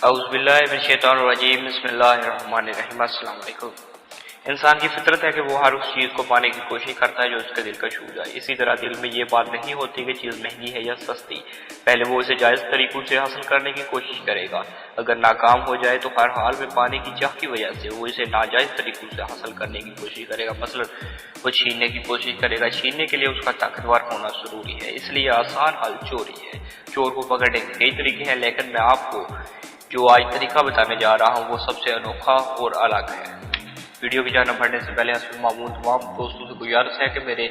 اعوذ باللہ من الشیطان الرجیم، بسم اللہ الرحمن الرحیم۔ السلام علیکم۔ انسان کی فطرت ہے کہ وہ ہر اس چیز کو پانے کی کوشش کرتا ہے جو اس کے دل کا چھو جائے۔ اسی طرح دل میں یہ بات نہیں ہوتی کہ چیز مہنگی ہے یا سستی، پہلے وہ اسے جائز طریقوں سے حاصل کرنے کی کوشش کرے گا۔ اگر ناکام ہو جائے تو ہر حال میں پانے کی چاہ کی وجہ سے وہ اسے ناجائز طریقوں سے حاصل کرنے کی کوشش کرے گا۔ مثلا وہ چھیننے کی کوشش کرے گا۔ چھیننے کے لیے اس کا طاقتور ہونا ضروری ہے، اس لیے آسان حل چوری ہے۔ چور کو پکڑنے کے کئی طریقے ہیں، لیکن میں آپ کو جو آج طریقہ بتانے جا رہا ہوں وہ سب سے انوکھا اور الگ ہے۔ ویڈیو کی جانب بڑھنے سے پہلے حسب معمول تمام دوستوں سے گزارش ہے کہ میرے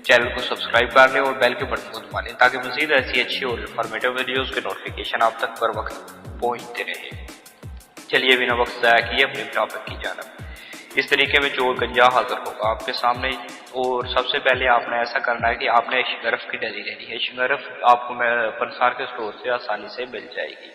چینل کو سبسکرائب کر لیں اور بیل کے بٹن کو دبا لیں تاکہ مزید ایسی اچھی اور انفارمیٹیو ویڈیوز کے نوٹیفیکیشن آپ تک پر وقت پہنچتے رہے۔ چلیے بنا وقت ضائع کیے اپنے ٹاپک کی جانب۔ اس طریقے میں چور گنجا حاضر ہوگا آپ کے سامنے، اور سب سے پہلے آپ نے ایسا کرنا ہے کہ آپ نے شگرف کی ڈلی لینی ہے۔ شگرف آپ کو پنسار کے اسٹور سے آسانی سے مل جائے گی۔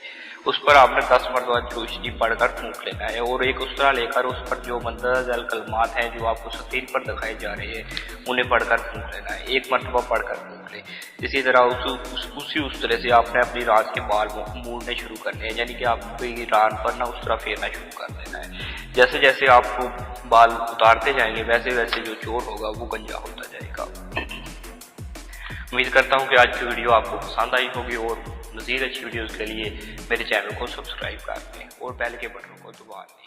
اس پر آپ نے 10 مرتبہ چوشنی پڑھ کر پھونک لینا ہے، اور ایک اسطرہ لے کر اس پر جو مندرجہ ذیل کلمات ہیں جو آپ کو سکرین پر دکھائے جا رہے ہیں انہیں پڑھ کر پھونک لینا ہے۔ ایک مرتبہ پڑھ کر پھونک لیں۔ اسی طرح اسی اسطرے سے آپ نے اپنی رات کے بال موڑنے شروع کرنے ہیں، یعنی کہ آپ کو ران پر نہ اس طرح پھیرنا شروع کر دینا ہے۔ جیسے جیسے آپ کو بال اتارتے جائیں گے ویسے ویسے جو چور ہوگا وہ گنجا ہوتا جائے گا۔ امید کرتا ہوں کہ آج کی ویڈیو آپ کو پسند آئی ہوگی، اور مزید اچھی ویڈیوز کے لیے میرے چینل کو سبسکرائب کر لیں اور بیل کے بٹن کو دبا لیں۔